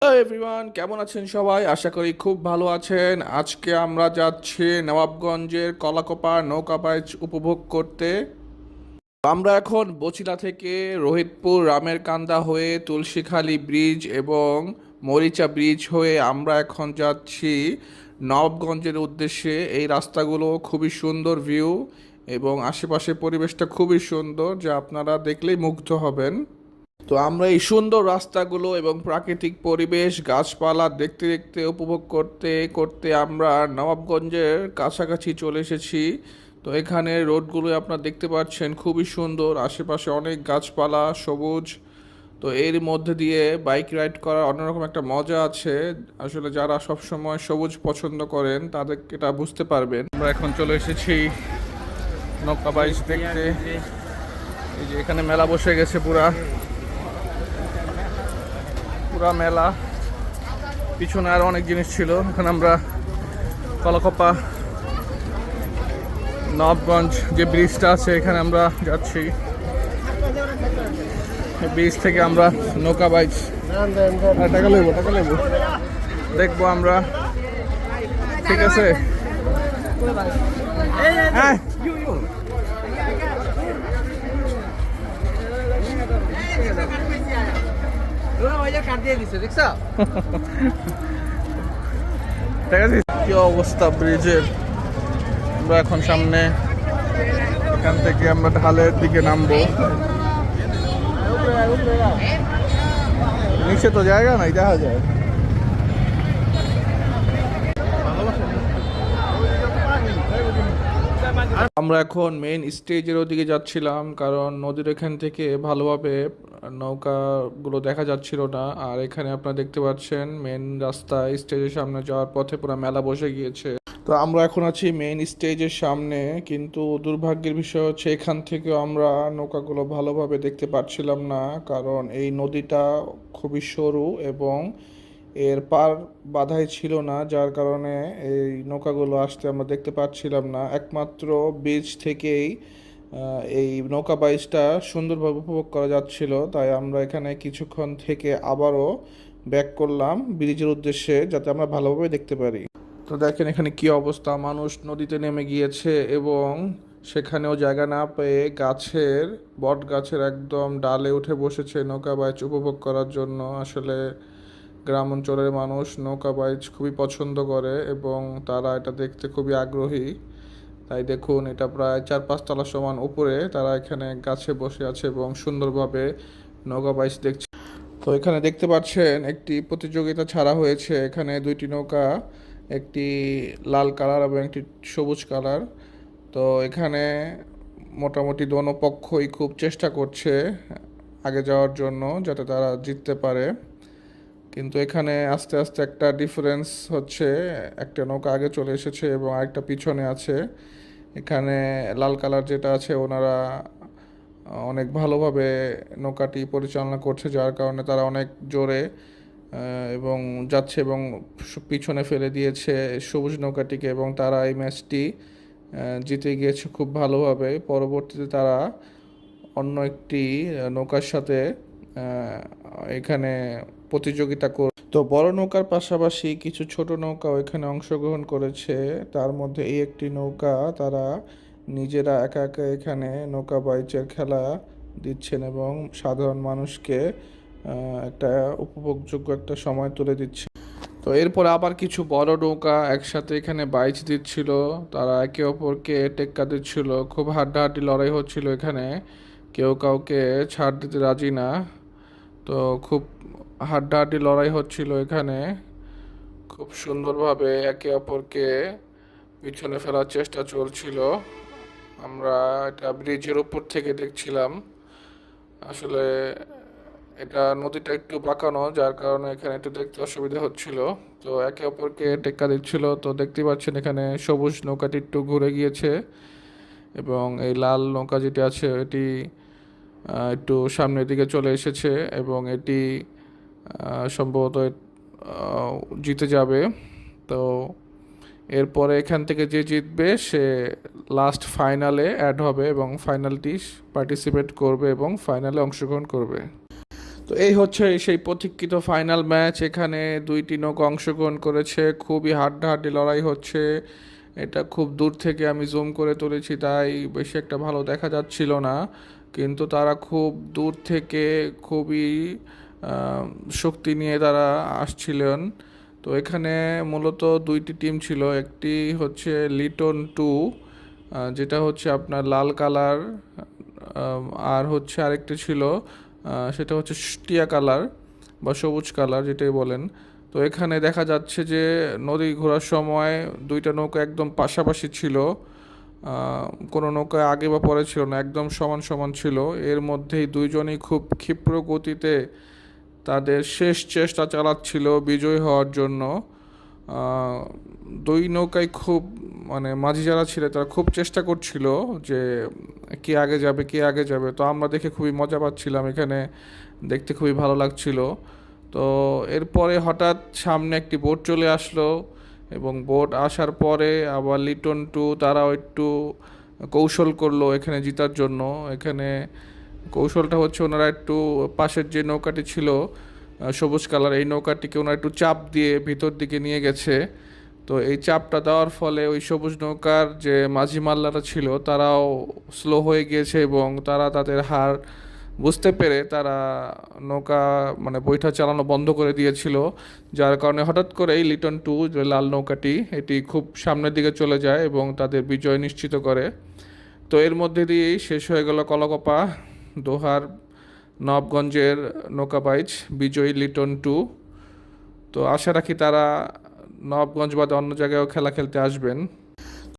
Hello everyone, কেমন আছেন সবাই? আশা করি খুব ভালো আছেন। আজকে আমরা যাচ্ছি নবাবগঞ্জের কলাকোপা নৌকা বাইচ উপভোগ করতে। আমরা এখন বছিলা থেকে রোহিতপুর রামের কান্দা হয়ে তুলসীখালী ব্রিজ এবং মরিচা ব্রিজ হয়ে আমরা এখন যাচ্ছি নবাবগঞ্জের উদ্দেশ্যে। এই রাস্তাগুলো খুবই সুন্দর ভিউ এবং আশেপাশের পরিবেশটা খুবই সুন্দর, যা আপনারা দেখলেই মুগ্ধ হবেন। তো আমরা এই সুন্দর রাস্তাগুলো এবং প্রাকৃতিক পরিবেশ গাছপালা দেখতে দেখতে উপভোগ করতে করতে আমরা নবাবগঞ্জের কাছাকাছি চলে এসেছি। তো এখানে রোডগুলো আপনারা দেখতে পাচ্ছেন খুবই সুন্দর, আশেপাশে অনেক গাছপালা সবুজ। তো এর মধ্যে দিয়ে বাইক রাইড করার অন্যরকম একটা মজা আছে। আসলে যারা সব সময় সবুজ পছন্দ করেন তাদের এটা বুঝতে পারবেন। আমরা এখন চলে এসেছি নৌকা বাইচ দেখতে। এই যে এখানে মেলা বসে গেছে, পুরা মেলা। পিছনে আরো অনেক জিনিস ছিল। এখন আমরা কলাকোপা নবাবগঞ্জ যে ব্রিজটা আছে এখানে আমরা যাচ্ছি। ব্রিজ থেকে আমরা নৌকা বাইচ টাকা লেবো দেখবো আমরা। ঠিক আছে, হ্যাঁ ঠিক আছে। কি অবস্থা ব্রিজের? আমরা এখন সামনে, এখান থেকে আমরা ঢালের দিকে নামবো। নিচে তো জায়গা নাই, দেখা যায়। আমরা এখন মেইন স্টেজের ওদিকে যাচ্ছিলাম, কারণ নদীর এখান থেকে ভালোভাবে নৌকাগুলো দেখা যাচ্ছিল না। আর এখানে আপনারা দেখতে পাচ্ছেন মেইন রাস্তায় স্টেজের সামনে যাওয়ার পথে পুরো মেলা বসে গিয়েছে। তো আমরা এখন আছি মেইন স্টেজের সামনে, কিন্তু দুর্ভাগ্যের বিষয় হচ্ছে এখান থেকেও আমরা নৌকাগুলো ভালোভাবে দেখতে পাচ্ছিলাম না, কারণ এই নদীটা খুবই সরু এবং এর পার বাধাই ছিল না, যার কারণে এই নৌকাগুলো আসতে আমরা দেখতে পাচ্ছিলাম না। একমাত্র ব্রিজ থেকেই এই নৌকা বাইচটা সুন্দরভাবে উপভোগ করা যাচ্ছিল। তাই আমরা এখানে কিছুক্ষণ থেকে আবারও ব্যাক করলাম ব্রিজের উদ্দেশ্যে, যাতে আমরা ভালোভাবে দেখতে পারি। তো দেখেন এখানে কি অবস্থা, মানুষ নদীতে নেমে গিয়েছে এবং সেখানেও জায়গা না পেয়ে বট গাছের একদম ডালে উঠে বসেছে নৌকা বাইচ উপভোগ করার জন্য। আসলে গ্রাম অঞ্চলের মানুষ নৌকা বাইচ খুবই পছন্দ করে এবং তারা এটা দেখতে খুবই আগ্রহী। তাই দেখুন, এটা প্রায় 4-5 তলা সমান উপরে তারা এখানে গাছে বসে আছে এবং সুন্দরভাবে নৌকা বাইচ দেখছে। তো এখানে দেখতে পাচ্ছেন একটি প্রতিযোগিতা ছাড়া হয়েছে। এখানে দুইটি নৌকা, একটি লাল কালার এবং একটি সবুজ কালার। তো এখানে মোটামুটি দোনো পক্ষই খুব চেষ্টা করছে আগে যাওয়ার জন্য, যাতে তারা জিততে পারে। কিন্তু এখানে আস্তে আস্তে একটা ডিফারেন্স হচ্ছে, একটা নৌকা আগে চলে এসেছে এবং আরেকটা পিছনে আছে। এখানে লাল কালার যেটা আছে, ওনারা অনেক ভালোভাবে নৌকাটি পরিচালনা করছে, যার কারণে তারা অনেক জোরে এবং যাচ্ছে এবং পিছনে ফেলে দিয়েছে সবুজ নৌকাটিকে এবং তারা এই ম্যাচটি জিতে গিয়েছে খুব ভালোভাবে। পরবর্তীতে তারা অন্য একটি নৌকার সাথে এখানে প্রতিযোগিতা তো বড় নৌকার পাশাপাশি কিছু ছোট নৌকাও এখানে অংশগ্রহণ করেছে। তার মধ্যে এই একটি নৌকা তারা নিজেরা একা একা এখানে নৌকা বাইচের খেলা দিচ্ছেন এবং সাধারণ মানুষকে একটা উপভোগযোগ্য একটা সময় তুলে দিচ্ছে। তো এরপর আবার কিছু বড় নৌকা একসাথে এখানে বাইচ দিচ্ছিল, তারা একে অপরকে টেক্কা দিচ্ছিল। খুব হাড্ডাহাড্ডি লড়াই হচ্ছিল এখানে, কেউ কাউকে ছাড় দিতে রাজি না। তো খুব হাড্ডাহাড্ডি লড়াই হচ্ছিল এখানে, খুব সুন্দরভাবে একে অপরকে পিছনে ফেলার চেষ্টা চলছিল। আমরা এটা ব্রিজের উপর থেকে দেখছিলাম। আসলে এটা নদীটা একটু বাঁকানো, যার কারণে এখানে একটু দেখতে অসুবিধা হচ্ছিল। তো একে অপরকে টেক্কা দিচ্ছিল। তো দেখতে পাচ্ছেন এখানে সবুজ নৌকাটি একটু ঘুরে গিয়েছে এবং এই লাল নৌকা যেটি আছে এটি একটু সামনের দিকে চলে এসেছে এবং এটি সম্ভবত জিতে যাবে। তো এরপরে এখান থেকে যে জিতবে সে লাস্ট ফাইনালে অ্যাড হবে এবং ফাইনালটি পার্টিসিপেট করবে এবং ফাইনালে অংশগ্রহণ করবে। তো এই হচ্ছে সেই প্রতীক্ষিত ফাইনাল ম্যাচ। এখানে দুইটি নৌকা অংশগ্রহণ করেছে, খুবই হাড্ডাহাড্ডি লড়াই হচ্ছে। এটা খুব দূর থেকে আমি জুম করে তুলেছি, তাই বেশি একটা ভালো দেখা যাচ্ছিল না, কিন্তু তারা খুব দূর থেকে খুবই আহ, শক্তি নিয়ে তারা আসছিলেন। তো এখানে মূলত দুইটি টিম ছিল, একটি হচ্ছে লিটন টু, যেটা হচ্ছে আপনার লাল কালার, আর হচ্ছে আরেকটি ছিল সেটা হচ্ছে টিয়া কালার বা সবুজ কালার যেটাই বলেন। তো এখানে দেখা যাচ্ছে যে নদী ঘোরার সময় দুইটা নৌকা একদম পাশাপাশি ছিল, কোনো নৌকা আগে বা পরে ছিল না, একদম সমান সমান ছিল। এর মধ্যেই দুইজনই খুব ক্ষিপ্র গতিতে তাদের শেষ চেষ্টা চালাচ্ছিল বিজয়ী হওয়ার জন্য। আহ, দুই নৌকায় খুব মানে মাঝি যারা ছিল তারা খুব চেষ্টা করছিল যে কে আগে যাবে কে আগে যাবে। তো আমরা দেখে খুবই মজা পাচ্ছিলাম, এখানে দেখতে খুবই ভালো লাগছিল। তো এরপরে হঠাৎ সামনে একটি বোট চলে আসলো, এবং বোট আসার পরে আবার লিটন টু তারাও একটু কৌশল করলো এখানে জিতার জন্য। এখানে কৌশলটা হচ্ছে ওনারা একটু পাশের যে নৌকাটি ছিল সবুজ কালার, এই নৌকাটিকে ওনারা একটু চাপ দিয়ে ভিতর দিকে নিয়ে গেছে। তো এই চাপটা দেওয়ার ফলে ওই সবুজ নৌকার যে মাঝি মাল্লারা ছিল তারাও স্লো হয়ে গিয়েছে, এবং তারা তাদের হার বুঝতে পেরে তারা নৌকা মানে বৈঠা চালানো বন্ধ করে দিয়েছিল। যার কারণে হঠাৎ করেই লিটন টু যে লাল নৌকাটি এটি খুব সামনের দিকে চলে যায় এবং তাদের বিজয় নিশ্চিত করে। তো এর মধ্যে দিয়েই শেষ হয়ে গেল কলকপা। দোহার নবাবগঞ্জের নৌকাবাইজ বিজয়ী লিটন টু। তো আশা রাখি তারা নবাবগঞ্জ বাদে অন্য জায়গায়ও খেলা খেলতে আসবেন।